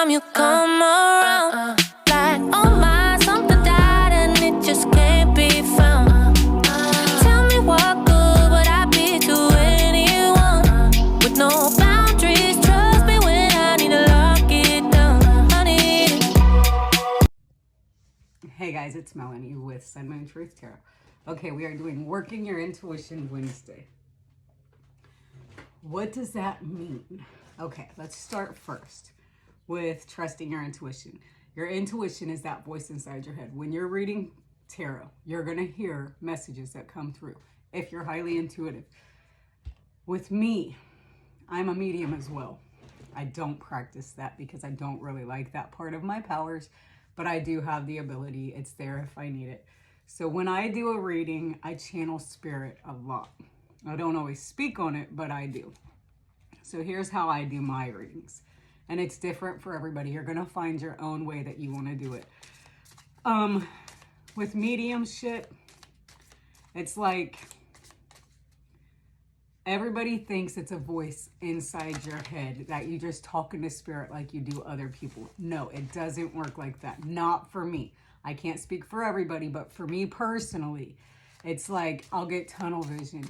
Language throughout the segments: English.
time you come around. Like, oh my, something died and it just can't be found. Tell me what good would I be to anyone with no boundaries? Trust me when I need to lock it down. I need it. Hey guys, it's Melanie with Sun Moon Truth Tarot. Okay, we are doing Working Your Intuition Wednesday. What does that mean? Okay, let's start first with trusting your intuition. Your intuition is that voice inside your head. When you're reading tarot, you're going to hear messages that come through if you're highly intuitive. With me, I'm a medium as well. I don't practice that because I don't really like that part of my powers, but I do have the ability. It's there if I need it. So when I do a reading, I channel spirit a lot. I don't always speak on it, but I do. So here's how I do my readings. And it's different for everybody. You're going to find your own way that you want to do it. With mediumship, it's like everybody thinks it's a voice inside your head that you just talking to spirit like you do other people. No, it doesn't work like that. Not for me. I can't speak for everybody, but for me personally, it's like I'll get tunnel vision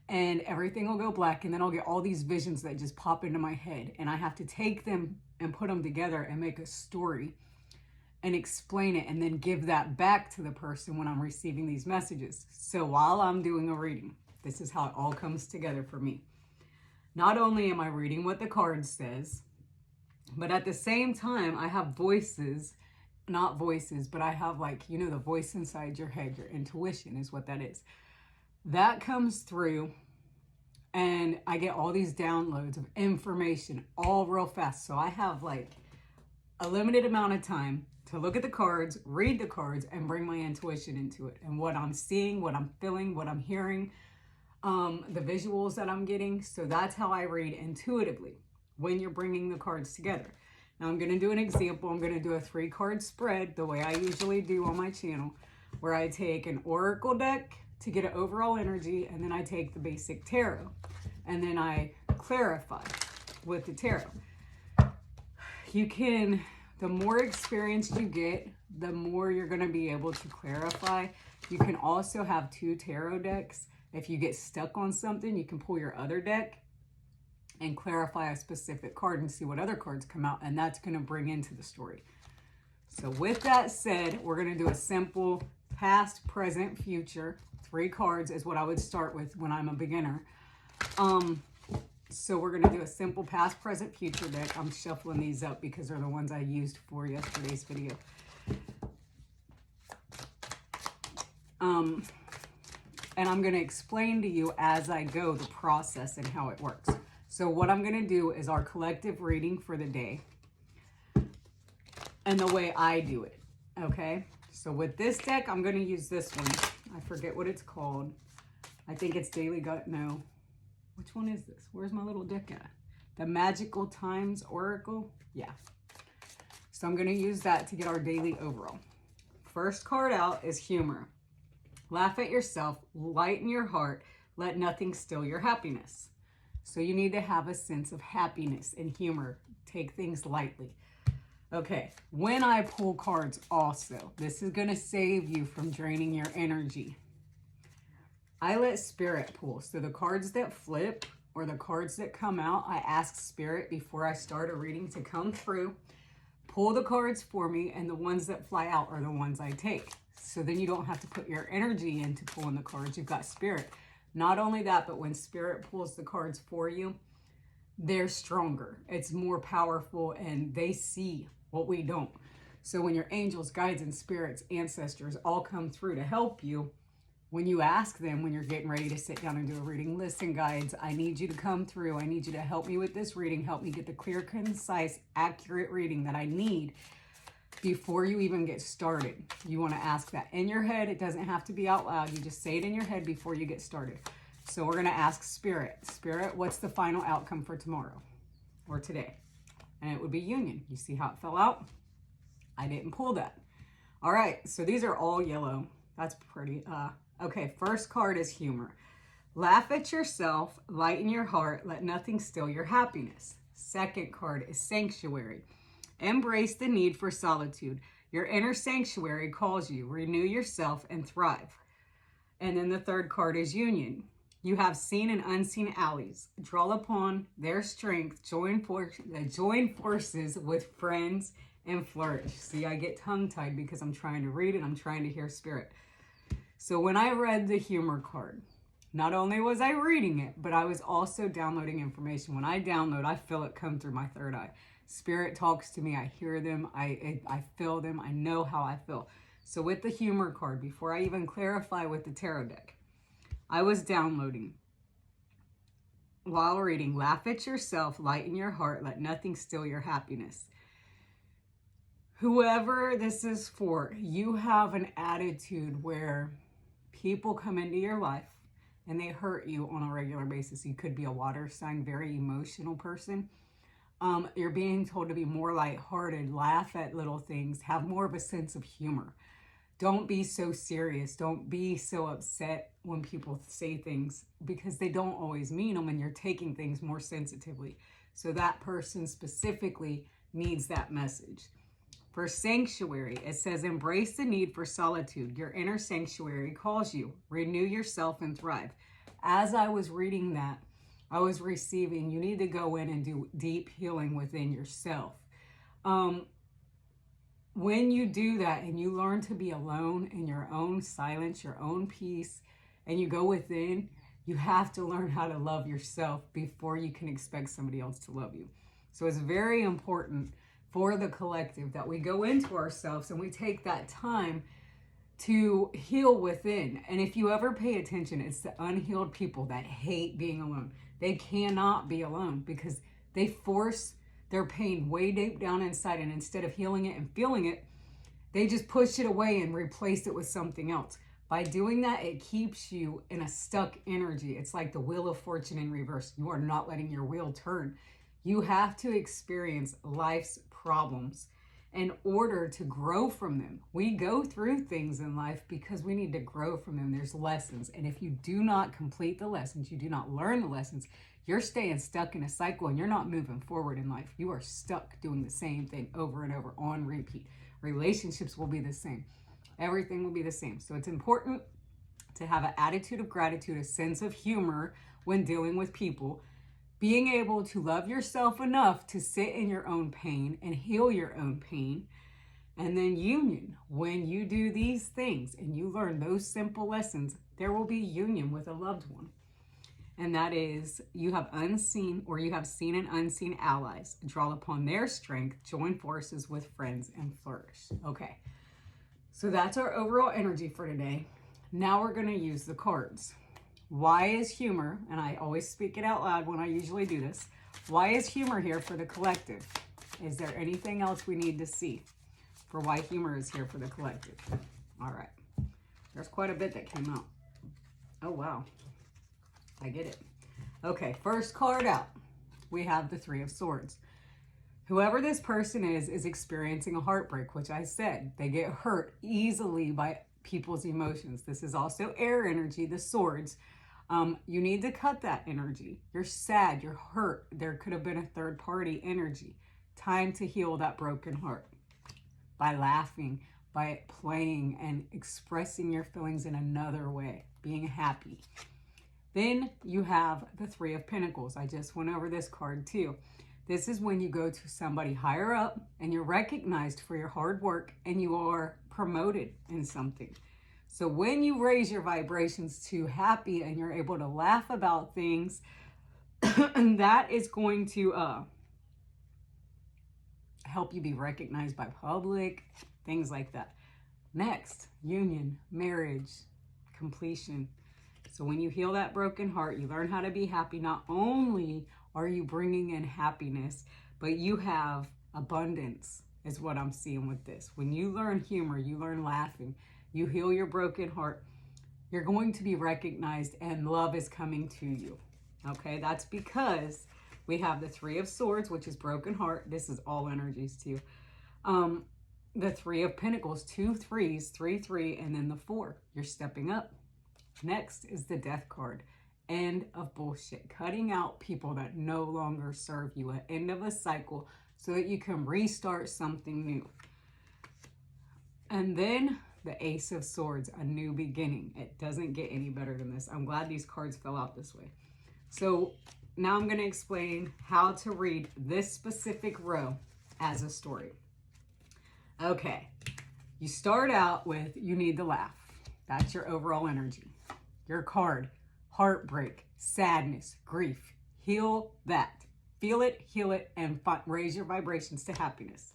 and everything will go black, and then I'll get all these visions that just pop into my head, and I have to take them and put them together and make a story and explain it and then give that back to the person when I'm receiving these messages. So while I'm doing a reading, this is how it all comes together for me. Not only am I reading what the card says, but at the same time, I have voices. Not voices, but I have, like, you know, the voice inside your head. Your intuition is what that is. That comes through and I get all these downloads of information all real fast. So I have like a limited amount of time to look at the cards, read the cards, and bring my intuition into it. And what I'm seeing, what I'm feeling, what I'm hearing, the visuals that I'm getting. So that's how I read intuitively when you're bringing the cards together. Now I'm going to do an example. I'm going to do a 3-card spread the way I usually do on my channel, where I take an oracle deck to get an overall energy, and then I take the basic tarot, and then I clarify with the tarot. You can, the more experienced you get, the more you're going to be able to clarify. You can also have 2 tarot decks. If you get stuck on something, you can pull your other deck and clarify a specific card and see what other cards come out, and that's going to bring into the story. So with that said, we're going to do a simple past, present, future. 3 cards is what I would start with when I'm a beginner. So we're going to do a simple past, present, future deck. I'm shuffling these up because they're the ones I used for yesterday's video. And I'm going to explain to you as I go the process and how it works. So what I'm going to do is our collective reading for the day and the way I do it, okay? So with this deck, I'm going to use this one. I forget what it's called. I think it's Daily Gut. No. Which one is this? Where's my little deck at? The Magical Times Oracle? Yeah. So I'm going to use that to get our daily overall. First card out is humor. Laugh at yourself. Lighten your heart. Let nothing steal your happiness. So you need to have a sense of happiness and humor. Take things lightly. Okay, when I pull cards also, this is going to save you from draining your energy. I let spirit pull. So the cards that flip or the cards that come out, I ask spirit before I start a reading to come through, pull the cards for me, and the ones that fly out are the ones I take. So then you don't have to put your energy into pulling the cards. You've got spirit. Not only that, but when spirit pulls the cards for you, they're stronger. It's more powerful, and they see what we don't. So when your angels, guides, and spirits, ancestors all come through to help you, when you ask them, when you're getting ready to sit down and do a reading, listen, guides, I need you to come through. I need you to help me with this reading. Help me get the clear, concise, accurate reading that I need before you even get started. You want to ask that in your head. It doesn't have to be out loud. You just say it in your head before you get started. So we're going to ask spirit. Spirit, what's the final outcome for tomorrow or today? And it would be union. You see how it fell out? I didn't pull that. All right. So these are all yellow. That's pretty. Okay. First card is humor. Laugh at yourself. Lighten your heart. Let nothing steal your happiness. Second card is sanctuary. Embrace the need for solitude. Your inner sanctuary calls you. Renew yourself and thrive. And then the third card is union. You have seen and unseen allies. Draw upon their strength. Join forces with friends and flourish. See, I get tongue-tied because I'm trying to read and I'm trying to hear spirit. So when I read the humor card, not only was I reading it, but I was also downloading information. When I download, I feel it come through my third eye. Spirit talks to me. I hear them. I feel them. I know how I feel. So with the humor card, before I even clarify with the tarot deck, I was downloading while reading. Laugh at yourself, lighten your heart, let nothing steal your happiness. Whoever this is for, you have an attitude where people come into your life and they hurt you on a regular basis. You could be a water sign, very emotional person. You're being told to be more lighthearted, laugh at little things, have more of a sense of humor. Don't be so serious. Don't be so upset when people say things because they don't always mean them and you're taking things more sensitively. So that person specifically needs that message. For sanctuary, it says, embrace the need for solitude. Your inner sanctuary calls you. Renew yourself and thrive. As I was reading that, I was receiving, you need to go in and do deep healing within yourself. When you do that and you learn to be alone in your own silence, your own peace, and you go within, you have to learn how to love yourself before you can expect somebody else to love you. So it's very important for the collective that we go into ourselves and we take that time to heal within. And if you ever pay attention, it's the unhealed people that hate being alone. They cannot be alone because they force their pain way deep down inside, and instead of healing it and feeling it, they just push it away and replace it with something else. By doing that, it keeps you in a stuck energy. It's like the wheel of fortune in reverse. You are not letting your wheel turn. You have to experience life's problems in order to grow from them. We go through things in life because we need to grow from them. There's lessons. And if you do not complete the lessons, you do not learn the lessons, you're staying stuck in a cycle and you're not moving forward in life. You are stuck doing the same thing over and over on repeat. Relationships will be the same. Everything will be the same. So it's important to have an attitude of gratitude, a sense of humor when dealing with people, being able to love yourself enough to sit in your own pain and heal your own pain. And then union. When you do these things and you learn those simple lessons, there will be union with a loved one. And that is, you have seen and unseen allies. Draw upon their strength, join forces with friends, and flourish. Okay, so that's our overall energy for today. Now we're going to use the cards. Why is humor, and I always speak it out loud when I usually do this, why is humor here for the collective? Is there anything else we need to see for why humor is here for the collective? All right, there's quite a bit that came out. Oh, wow. I get it. Okay, first card out. We have the Three of Swords. Whoever this person is experiencing a heartbreak, which I said, they get hurt easily by people's emotions. This is also air energy, the swords. You need to cut that energy. You're sad, you're hurt. There could have been a third party energy. Time to heal that broken heart by laughing, by playing and expressing your feelings in another way, being happy. Then you have the Three of Pentacles. I just went over this card too. This is when you go to somebody higher up and you're recognized for your hard work and you are promoted in something. So when you raise your vibrations to happy and you're able to laugh about things, and that is going to help you be recognized by public, things like that. Next, union, marriage, completion. So when you heal that broken heart, you learn how to be happy. Not only are you bringing in happiness, but you have abundance is what I'm seeing with this. When you learn humor, you learn laughing, you heal your broken heart, you're going to be recognized and love is coming to you. Okay, that's because we have the Three of Swords, which is broken heart. This is all energies too. The Three of Pentacles, 2 3s, 3 3, and then the 4. You're stepping up. Next is the Death card. End of bullshit. Cutting out people that no longer serve you. An end of a cycle. so that you can restart something new. And then the Ace of Swords, a new beginning. It doesn't get any better than this. I'm glad these cards fell out this way. So now I'm going to explain how to read this specific row as a story. Okay, you start out with you need to laugh. That's your overall energy. Your card, heartbreak, sadness, grief. Heal that. Feel it, heal it, and raise your vibrations to happiness.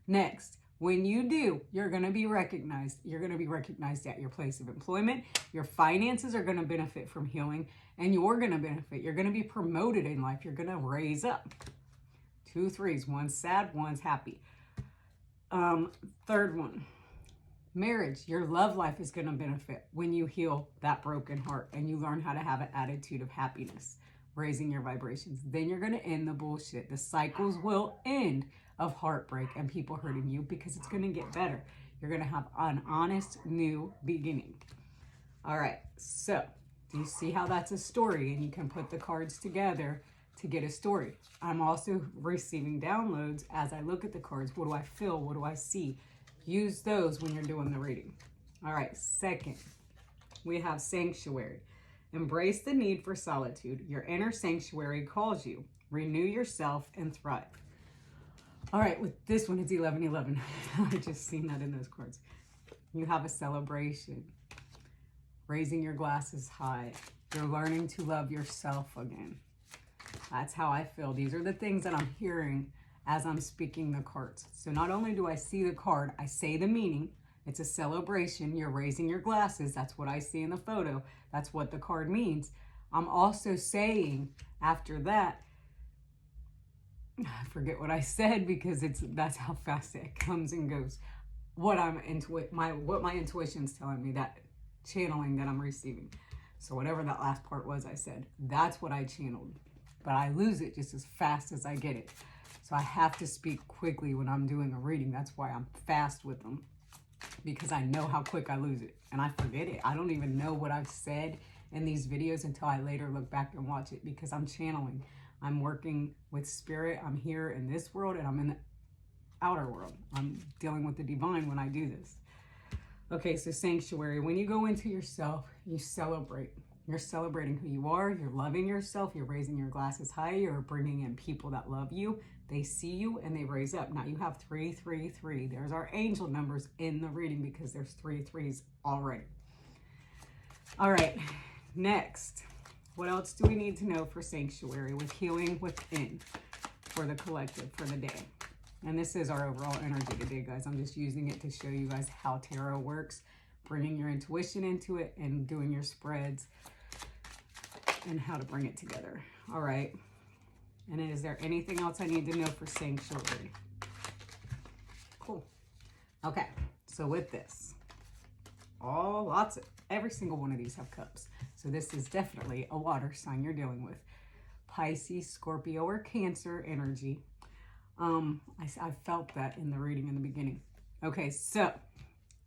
Next, when you do, you're going to be recognized. You're going to be recognized at your place of employment. Your finances are going to benefit from healing, and you're going to benefit. You're going to be promoted in life. You're going to raise up. 2 3s. One's sad, one's happy. Third one, marriage. Your love life is going to benefit when you heal that broken heart and you learn how to have an attitude of happiness, raising your vibrations. Then you're going to end the bullshit. The cycles will end of heartbreak and people hurting you because it's going to get better. You're going to have an honest new beginning. All right, so do you see how that's a story and you can put the cards together to get a story? I'm also receiving downloads as I look at the cards. What do I feel? What do I see? Use those when you're doing the reading. All right, second, we have sanctuary. Embrace the need for solitude. Your inner sanctuary calls you. Renew yourself and thrive. All right, with this one, it's 11-11. I just seen that in those cards. You have a celebration. Raising your glasses high. You're learning to love yourself again. That's how I feel. These are the things that I'm hearing as I'm speaking the cards. So not only do I see the card, I say the meaning. It's a celebration. You're raising your glasses. That's what I see in the photo. That's what the card means. I'm also saying after that, I forget what I said because that's how fast it comes and goes. What my intuition's telling me, that channeling that I'm receiving. So whatever that last part was I said, that's what I channeled. But I lose it just as fast as I get it. So I have to speak quickly when I'm doing a reading. That's why I'm fast with them, because I know how quick I lose it and I forget it. I don't even know what I've said in these videos until I later look back and watch it, because I'm channeling. I'm working with spirit. I'm here in this world and I'm in the outer world. I'm dealing with the divine when I do this. Okay, so sanctuary. When you go into yourself, you celebrate. You're celebrating who you are. You're loving yourself. You're raising your glasses high. You're bringing in people that love you. They see you and they raise up. Now you have 3 3 3. There's our angel numbers in the reading because there's 3 3s already. All right, next. What else do we need to know for sanctuary with healing within for the collective for the day? And this is our overall energy today, guys. I'm just using it to show you guys how tarot works, bringing your intuition into it and doing your spreads and how to bring it together. All right. And is there anything else I need to know for sanctuary? Cool. Okay. So with this, every single one of these have cups. So this is definitely a water sign you're dealing with. Pisces, Scorpio, or Cancer energy. I felt that in the reading in the beginning. Okay, so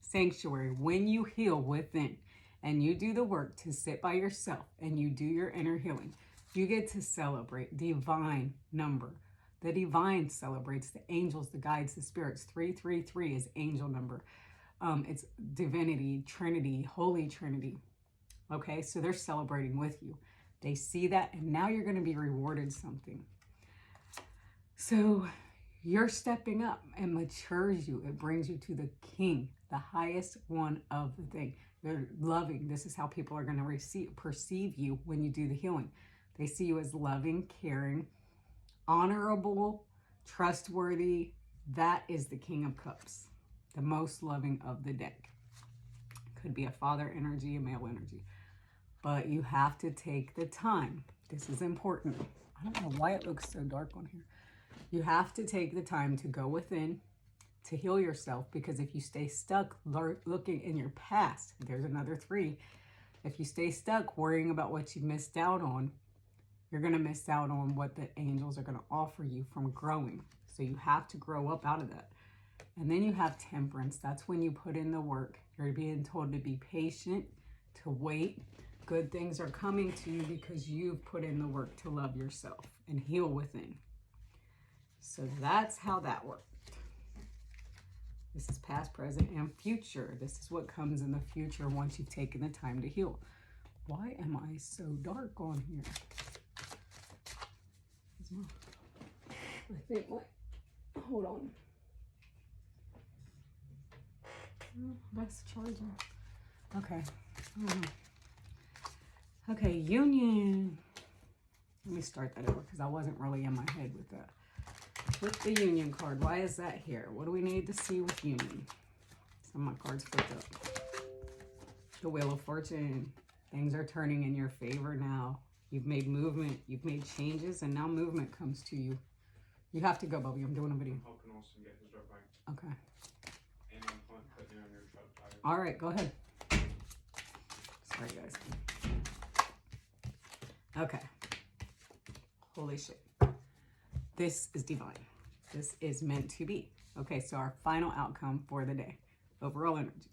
sanctuary. When you heal within and you do the work to sit by yourself and you do your inner healing, you get to celebrate divine number. The divine celebrates the angels, the guides, the spirits. 333 is angel number. It's divinity, Trinity, Holy Trinity. Okay, so they're celebrating with you. They see that, and now you're going to be rewarded something. So you're stepping up and matures you. It brings you to the king, the highest one of the thing. They're loving. This is how people are going to perceive you when you do the healing. They see you as loving, caring, honorable, trustworthy. That is the King of Cups, the most loving of the deck. Could be a father energy, a male energy. But you have to take the time. This is important. I don't know why it looks so dark on here. You have to take the time to go within, to heal yourself, because if you stay stuck looking in your past, there's another 3. If you stay stuck worrying about what you missed out on, you're going to miss out on what the angels are going to offer you from growing. So you have to grow up out of that. And then you have temperance. That's when you put in the work. You're being told to be patient, to wait. Good things are coming to you because you've put in the work to love yourself and heal within. So that's how that worked. This is past, present, and future. This is what comes in the future once you've taken the time to heal. Why am I so dark on here? I think hold on. Oh, that's charging. Okay. Okay, union. Let me start that over because I wasn't really in my head with that. With the union card, why is that here? What do we need to see with union? Some of my cards flipped up. The Wheel of Fortune. Things are turning in your favor now. You've made movement, you've made changes, and now movement comes to you. You have to go, Bubby. I'm doing a video. Helping Austin get his drug back. Okay. And I'm putting it on your truck tire. All right, go ahead. Sorry, guys. Okay. Holy shit. This is divine. This is meant to be. Okay, so our final outcome for the day. Overall energy.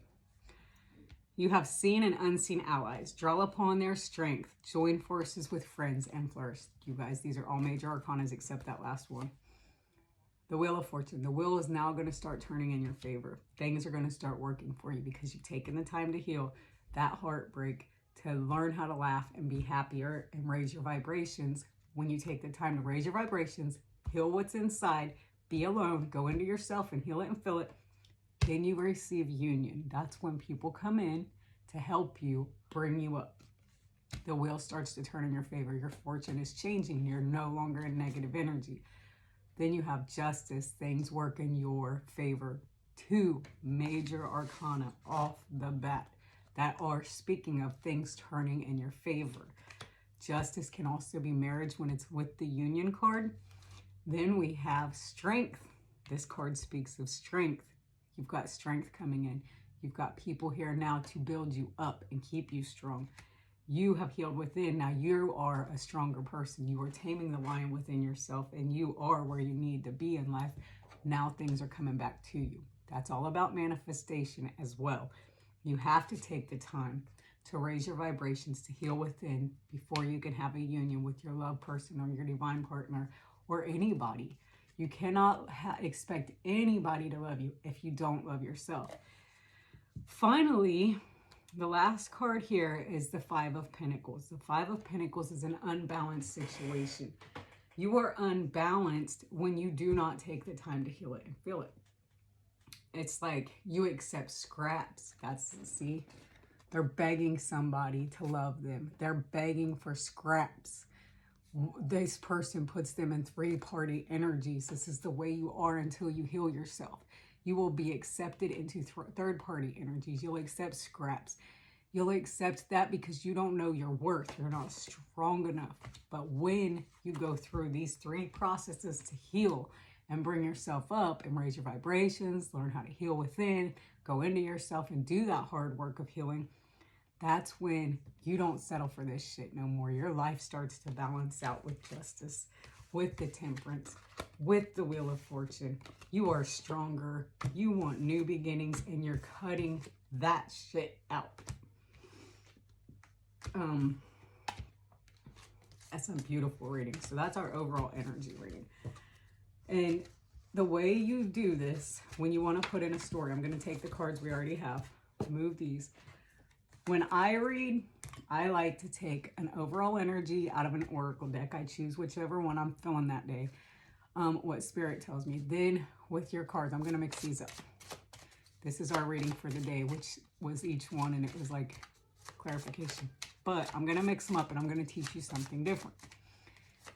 You have seen and unseen allies. Draw upon their strength. Join forces with friends and flourish. You guys, these are all major arcanas except that last one. The Wheel of Fortune. The wheel is now going to start turning in your favor. Things are going to start working for you because you've taken the time to heal that heartbreak, to learn how to laugh and be happier and raise your vibrations. When you take the time to raise your vibrations, heal what's inside, be alone, go into yourself and heal it and feel it. Then you receive union. That's when people come in to help you, bring you up. The wheel starts to turn in your favor. Your fortune is changing. You're no longer in negative energy. Then you have justice. Things work in your favor. 2 major arcana off the bat that are speaking of things turning in your favor. Justice can also be marriage when it's with the union card. Then we have strength. This card speaks of strength. You've got strength coming in. You've got people here now to build you up and keep you strong. You have healed within. Now you are a stronger person. You are taming the lion within yourself and you are where you need to be in life. Now things are coming back to you. That's all about manifestation as well. You have to take the time to raise your vibrations, to heal within before you can have a union with your loved person or your divine partner or anybody. You cannot expect anybody to love you if you don't love yourself. Finally, the last card here is the 5 of Pentacles. The 5 of Pentacles is an unbalanced situation. You are unbalanced when you do not take the time to heal it and feel it. It's like you accept scraps. See? They're begging somebody to love them. They're begging for scraps. This person puts them in 3-party energies. This is the way you are until you heal yourself. You will be accepted into 3rd-party energies. You'll accept scraps. You'll accept that because you don't know your worth. You're not strong enough. But when you go through these 3 processes to heal and bring yourself up and raise your vibrations, learn how to heal within, go into yourself and do that hard work of healing, that's when you don't settle for this shit no more. Your life starts to balance out with justice, with the Temperance, with the Wheel of Fortune. You are stronger. You want new beginnings and you're cutting that shit out. That's a beautiful reading. So that's our overall energy reading. And the way you do this, when you want to put in a story, I'm going to take the cards we already have, move these. When I read, I like to take an overall energy out of an oracle deck. I choose whichever one I'm feeling that day, what spirit tells me. Then with your cards, I'm going to mix these up. This is our reading for the day, which was each one, and it was like clarification. But I'm going to mix them up, and I'm going to teach you something different.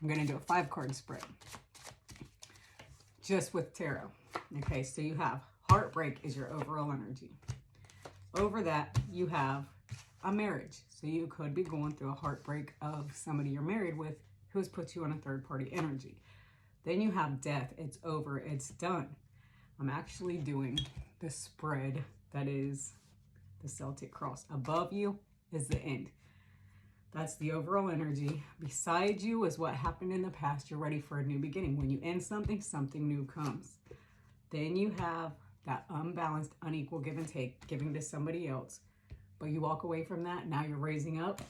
I'm going to do a 5-card spread, just with tarot. Okay, so you have heartbreak is your overall energy. Over that, you have a marriage. So you could be going through a heartbreak of somebody you're married with who has put you on a 3rd-party energy. Then you have death. It's over. It's done. I'm actually doing the spread that is the Celtic cross. Above you is the end. That's the overall energy. Beside you is what happened in the past. You're ready for a new beginning. When you end something, something new comes. Then you have that unbalanced, unequal give and take, giving to somebody else. But you walk away from that. Now you're raising up.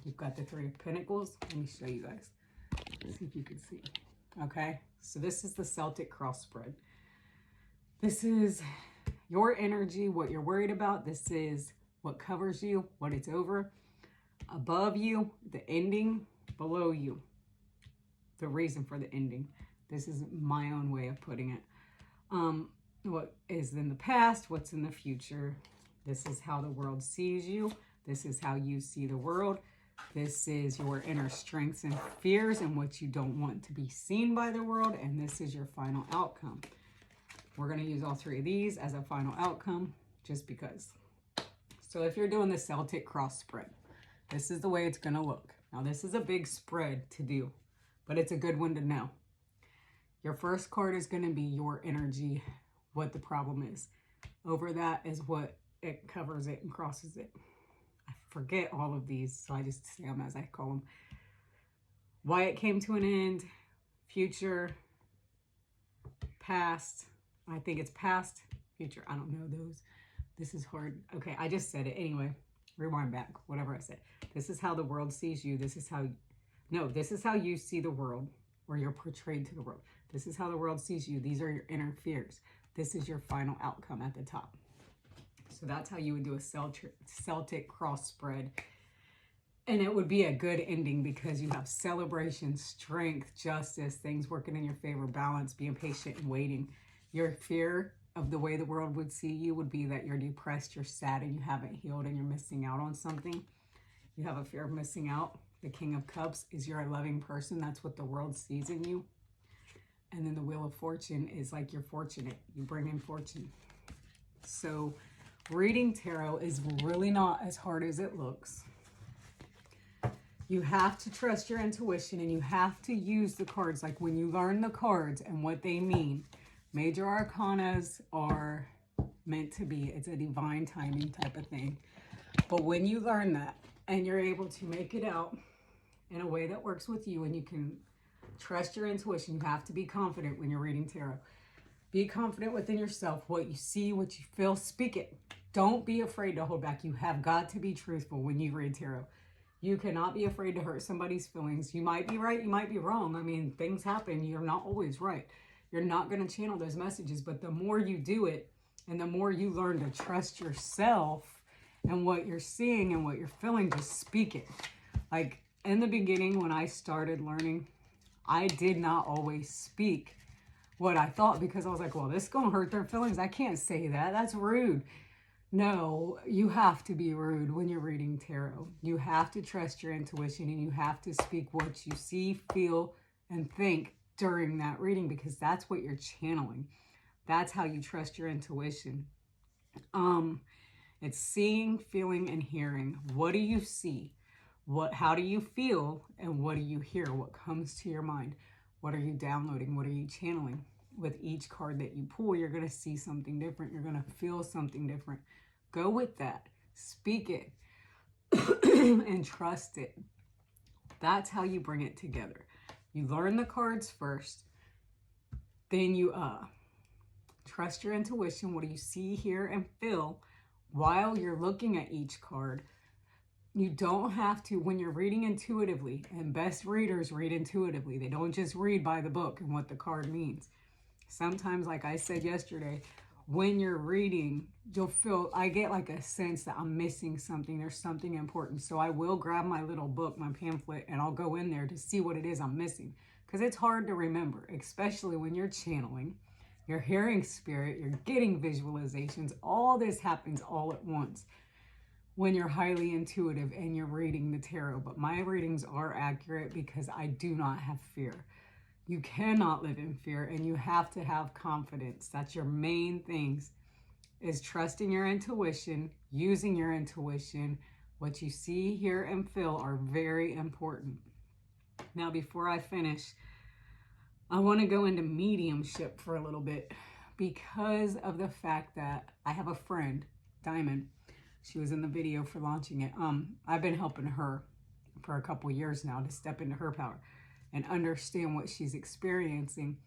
You've got the 3 of Pentacles. Let me show you guys. See if you can see. Okay, so this is the Celtic cross spread. This is your energy, what you're worried about. This is what covers you, what it's over. Above you, the ending. Below you, the reason for the ending. This is my own way of putting it. What is in the past, what's in the future. This is how the world sees you. This is how you see the world. This is your inner strengths and fears and what you don't want to be seen by the world. And this is your final outcome. We're going to use all three of these as a final outcome just because. So if you're doing the Celtic cross spread, this is the way it's going to look. Now, this is a big spread to do, but it's a good one to know. Your first card is going to be your energy, what the problem is. Over that is what it covers it and crosses it. I forget all of these, so I just say them as I call them. Why it came to an end, future, past. I think it's past, future. I don't know those. This is hard. Okay, I just said it. Anyway, rewind back, whatever I said. This is how the world sees you. This is how, no, this is how you see the world, or you're portrayed to the world. This is how the world sees you. These are your inner fears. This is your final outcome at the top. So that's how you would do a Celtic cross spread. And it would be a good ending because you have celebration, strength, justice, things working in your favor, balance, being patient and waiting. Your fear of the way the world would see you would be that you're depressed, you're sad, and you haven't healed, and you're missing out on something. You have a fear of missing out. The King of Cups is you're a loving person. That's what the world sees in you. And then the Wheel of Fortune is like you're fortunate. You bring in fortune. So reading tarot is really not as hard as it looks. You have to trust your intuition, and you have to use the cards. Like when you learn the cards and what they mean, major arcanas are meant to be. It's a divine timing type of thing. But when you learn that and you're able to make it out in a way that works with you, and you can trust your intuition, you have to be confident when you're reading tarot. Be confident within yourself. What you see, what you feel, speak it. Don't be afraid to hold back. You have got to be truthful when you read tarot. You cannot be afraid to hurt somebody's feelings. You might be right, you might be wrong. I mean, things happen. You're not always right. You're not going to channel those messages, but the more you do it and the more you learn to trust yourself and what you're seeing and what you're feeling, just speak it. Like in the beginning, when I started learning, I did not always speak what I thought because I was like, well, this is going to hurt their feelings. I can't say that. That's rude. No, you have to be rude when you're reading tarot. You have to trust your intuition, and you have to speak what you see, feel, and think during that reading, because that's what you're channeling. That's how you trust your intuition. It's seeing, feeling, and hearing. What do you see? How do you feel? And what do you hear? What comes to your mind? What are you downloading? What are you channeling? With each card that you pull, you're going to see something different. You're going to feel something different. Go with that. Speak it. And trust it. That's how you bring it together. You learn the cards first. Then you trust your intuition. What do you see, hear, and feel while you're looking at each card? You don't have to, when you're reading intuitively, and best readers read intuitively. They don't just read by the book and what the card means. Sometimes, like I said yesterday, when you're reading, you'll feel, I get like a sense that I'm missing something. There's something important. So I will grab my little book, my pamphlet, and I'll go in there to see what it is I'm missing. Because it's hard to remember, especially when you're channeling. You're hearing spirit, you're getting visualizations. All this happens all at once when you're highly intuitive and you're reading the tarot. But my readings are accurate because I do not have fear. You cannot live in fear, and you have to have confidence. That's your main things, is trusting your intuition, using your intuition. What you see, hear, and feel are very important. Now, before I finish, I want to go into mediumship for a little bit because of the fact that I have a friend, Diamond. She was in the video for launching it. I've been helping her for a couple years now to step into her power and understand what she's experiencing.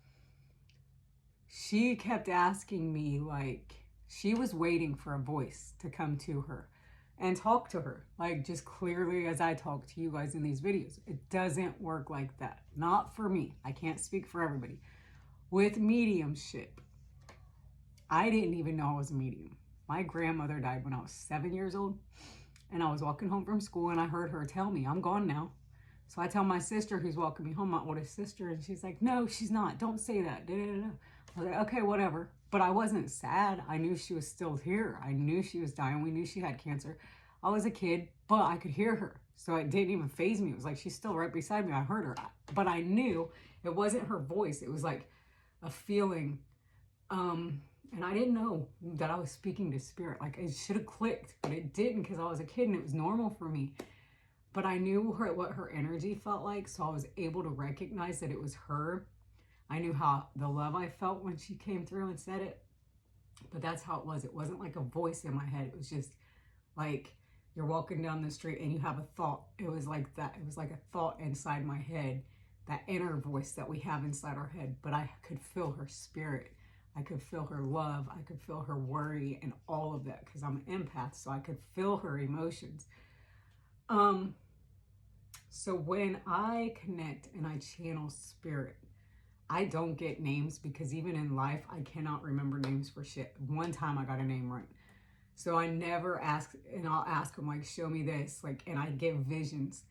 She kept asking me, like, she was waiting for a voice to come to her. and talk to her, like just clearly as I talk to you guys in these videos. It doesn't work like that. Not for me. I can't speak for everybody. With mediumship, I didn't even know I was a medium. My grandmother died when I was 7 years old, and I was walking home from school and I heard her tell me, I'm gone now. So I tell my sister who's walking me home, my oldest sister, and she's like, no, she's not. Don't say that. I was like, okay, whatever. But I wasn't sad. I knew she was still here. I knew she was dying. We knew she had cancer. I was a kid, but I could hear her. So it didn't even faze me. It was like, she's still right beside me. I heard her. But I knew it wasn't her voice. It was like a feeling. And I didn't know that I was speaking to spirit. Like, it should have clicked, but it didn't because I was a kid and it was normal for me. But I knew what her energy felt like, so I was able to recognize that it was her. I knew how the love I felt when she came through and said it. But that's how it was. It wasn't like a voice in my head. It was just like you're walking down the street and you have a thought. It was like that. It was like a thought inside my head, that inner voice that we have inside our head. But I could feel her spirit. I could feel her love. I could feel her worry and all of that because I'm an empath, so I could feel her emotions. So when I connect and I channel spirit, I don't get names because even in life, I cannot remember names for shit. One time I got a name right. So I never ask, and I'll ask them, like, show me this. Like, and I get visions.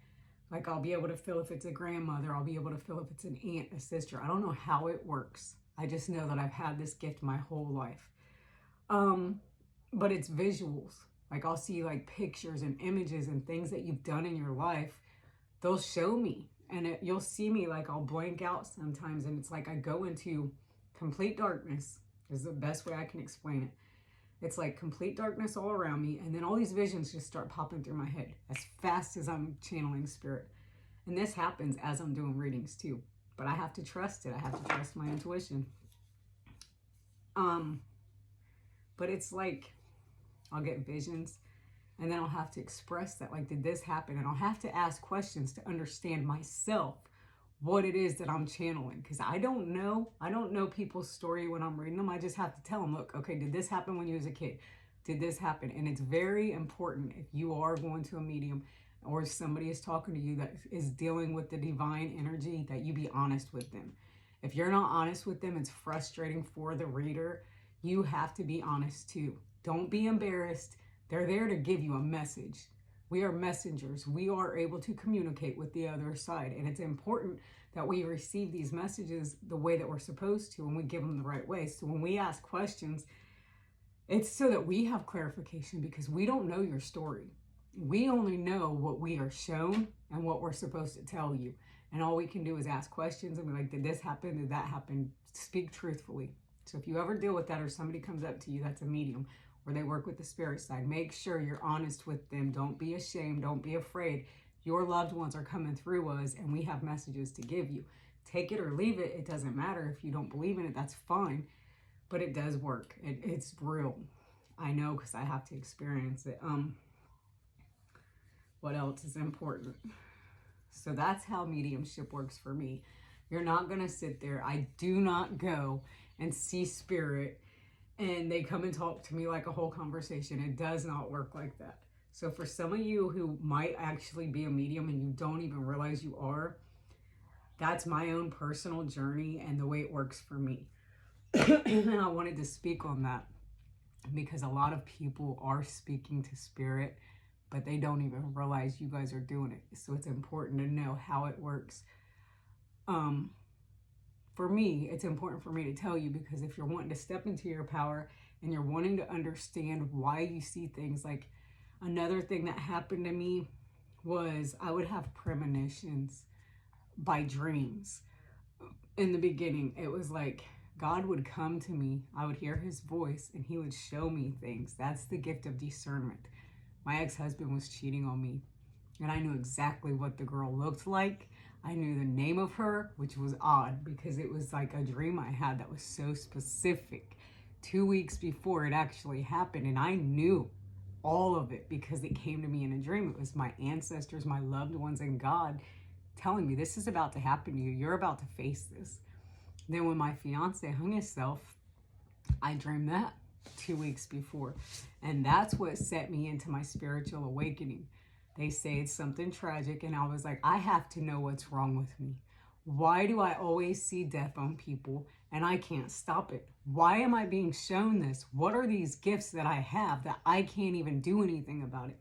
Like, I'll be able to feel if it's a grandmother. I'll be able to feel if it's an aunt, a sister. I don't know how it works. I just know that I've had this gift my whole life. But it's visuals. Like, I'll see, like, pictures and images and things that you've done in your life. They'll show me. And you'll see me, like, I'll blank out sometimes. And it's like I go into complete darkness. Is the best way I can explain it. It's like complete darkness all around me. And then all these visions just start popping through my head as fast as I'm channeling spirit. And this happens as I'm doing readings too. But I have to trust it. I have to trust my intuition. But it's like I'll get visions. And then I'll have to express that, like, did this happen? And I'll have to ask questions to understand myself what it is that I'm channeling. Because I don't know. I don't know people's story when I'm reading them. I just have to tell them, look, okay, did this happen when you was a kid? Did this happen? And it's very important if you are going to a medium or somebody is talking to you that is dealing with the divine energy, that you be honest with them. If you're not honest with them, it's frustrating for the reader. You have to be honest too. Don't be embarrassed. They're there to give you a message. We are messengers. We are able to communicate with the other side. And it's important that we receive these messages the way that we're supposed to, and we give them the right way. So when we ask questions, it's so that we have clarification, because we don't know your story. We only know what we are shown and what we're supposed to tell you. And all we can do is ask questions and be like, did this happen? Did that happen? Speak truthfully. So if you ever deal with that, or somebody comes up to you that's a medium, or they work with the spirit side, make sure you're honest with them. Don't be ashamed. Don't be afraid. Your loved ones are coming through us, and we have messages to give you. Take it or leave it. It doesn't matter. If you don't believe in it, that's fine. But it does work. It's real. I know, because I have to experience it. What else is important? So that's how mediumship works for me. You're not going to sit there. I do not go and see spirit and they come and talk to me like a whole conversation. It does not work like that. So for some of you who might actually be a medium and you don't even realize you are, that's my own personal journey and the way it works for me. And I wanted to speak on that because a lot of people are speaking to spirit, but they don't even realize you guys are doing it. So it's important to know how it works. For me, it's important for me to tell you, because if you're wanting to step into your power and you're wanting to understand why you see things, like another thing that happened to me was I would have premonitions by dreams. In the beginning, it was like God would come to me, I would hear his voice, and he would show me things. That's the gift of discernment. My ex-husband was cheating on me, and I knew exactly what the girl looked like. I knew the name of her, which was odd because it was like a dream I had that was so specific. 2 weeks before it actually happened, and I knew all of it because it came to me in a dream. It was my ancestors, my loved ones, and God telling me, this is about to happen to you. You're about to face this. Then when my fiance hung himself, I dreamed that. 2 weeks before. And that's what set me into my spiritual awakening. They say it's something tragic, and I was like, I have to know what's wrong with me. Why do I always see death on people and I can't stop it? Why am I being shown this? What are these gifts that I have that I can't even do anything about it?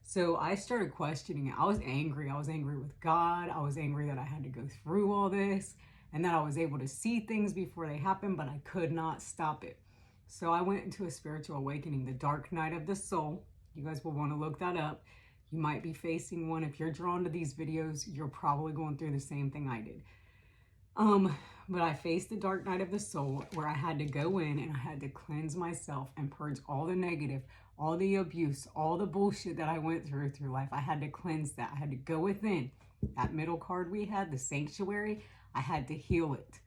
So I started questioning it. I was angry. I was angry with God. I was angry that I had to go through all this and that I was able to see things before they happened, but I could not stop it. So I went into a spiritual awakening, the dark night of the soul. You guys will want to look that up. You might be facing one. If you're drawn to these videos, you're probably going through the same thing I did. But I faced the dark night of the soul where I had to go in and I had to cleanse myself and purge all the negative, all the abuse, all the bullshit that I went through life. I had to cleanse that. I had to go within. That middle card we had, the sanctuary, I had to heal it.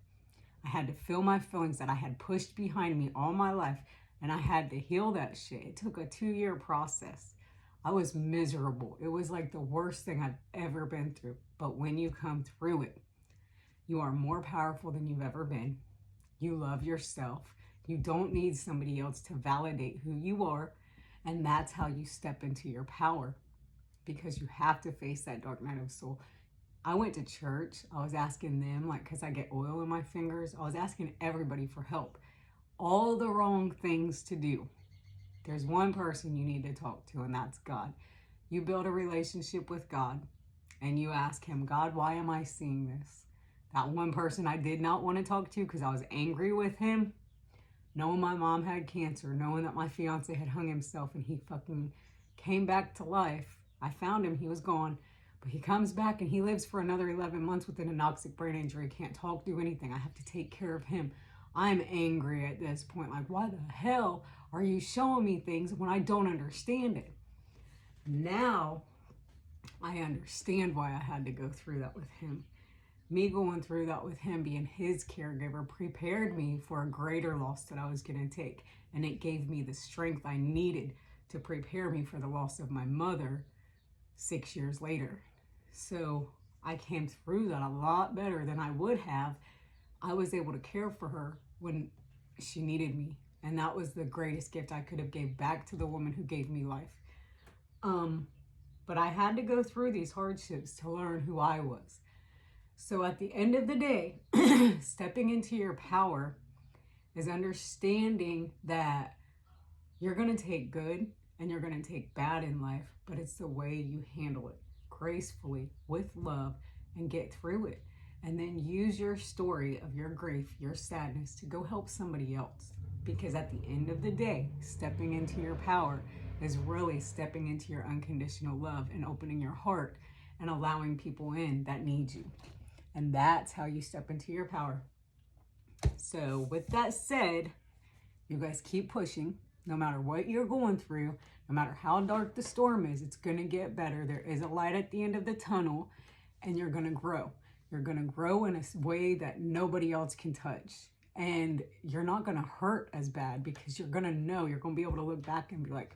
I had to feel my feelings that I had pushed behind me all my life, and I had to heal that shit. It took a 2-year process. I was miserable. It was like the worst thing I've ever been through. But when you come through it, you are more powerful than you've ever been. You love yourself. You don't need somebody else to validate who you are. And that's how you step into your power, because you have to face that dark night of soul. I went to church. I was asking them, like, because I get oil in my fingers. I was asking everybody for help. All the wrong things to do. There's one person you need to talk to, and that's God. You build a relationship with God, and you ask him, God, why am I seeing this? That one person I did not want to talk to because I was angry with him, knowing my mom had cancer, knowing that my fiance had hung himself and he fucking came back to life. I found him, he was gone, but he comes back and he lives for another 11 months with an anoxic brain injury, can't talk, do anything. I have to take care of him. I'm angry at this point, like, why the hell are you showing me things when I don't understand it? Now I understand why I had to go through that with him. Me going through that with him, being his caregiver, prepared me for a greater loss that I was going to take. And it gave me the strength I needed to prepare me for the loss of my mother 6 years later. So I came through that a lot better than I would have. I was able to care for her when she needed me. And that was the greatest gift I could have gave back to the woman who gave me life. But I had to go through these hardships to learn who I was. So at the end of the day, stepping into your power is understanding that you're going to take good and you're going to take bad in life, but it's the way you handle it gracefully, with love, and get through it. And then use your story of your grief, your sadness, to go help somebody else. Because at the end of the day, stepping into your power is really stepping into your unconditional love and opening your heart and allowing people in that need you. And that's how you step into your power. So with that said, you guys keep pushing. No matter what you're going through, no matter how dark the storm is, it's going to get better. There is a light at the end of the tunnel, and you're going to grow. You're going to grow in a way that nobody else can touch. And you're not going to hurt as bad because you're going to know, you're going to be able to look back and be like,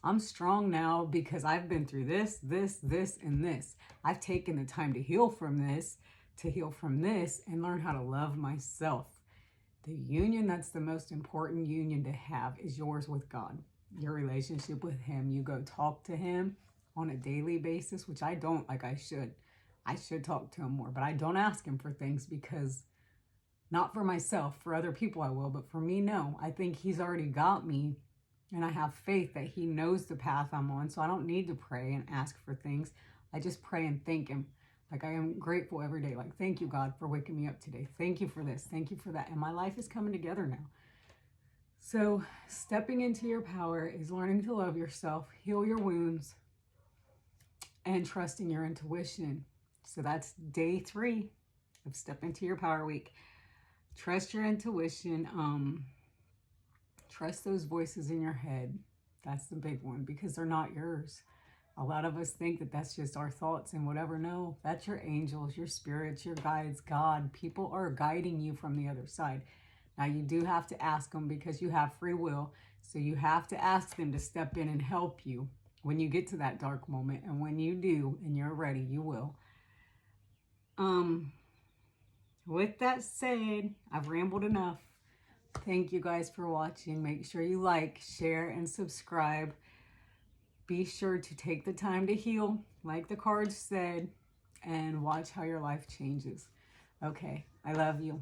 I'm strong now because I've been through this, and this. I've taken the time to heal from this, and learn how to love myself. The union that's the most important union to have is yours with God. Your relationship with him. You go talk to him on a daily basis, which I don't like I should. I should talk to him more, but I don't ask him for things because, not for myself, for other people I will, but for me, no. I think he's already got me. And I have faith that he knows the path I'm on. So I don't need to pray and ask for things. I just pray and thank him. Like, I am grateful every day. Like, thank you, God, for waking me up today. Thank you for this. Thank you for that. And my life is coming together now. So stepping into your power is learning to love yourself, heal your wounds, and trusting your intuition. So that's day 3 of Step Into Your Power Week. Trust your intuition. Trust those voices in your head. That's the big one, because they're not yours. A lot of us think that that's just our thoughts and whatever. No, that's your angels, your spirits, your guides, God. People are guiding you from the other side. Now, you do have to ask them because you have free will. So you have to ask them to step in and help you when you get to that dark moment. And when you do and you're ready, you will. With that said, I've rambled enough. Thank you guys for watching. Make sure you like, share, and subscribe. Be sure to take the time to heal, like the cards said, and watch how your life changes. Okay, I love you.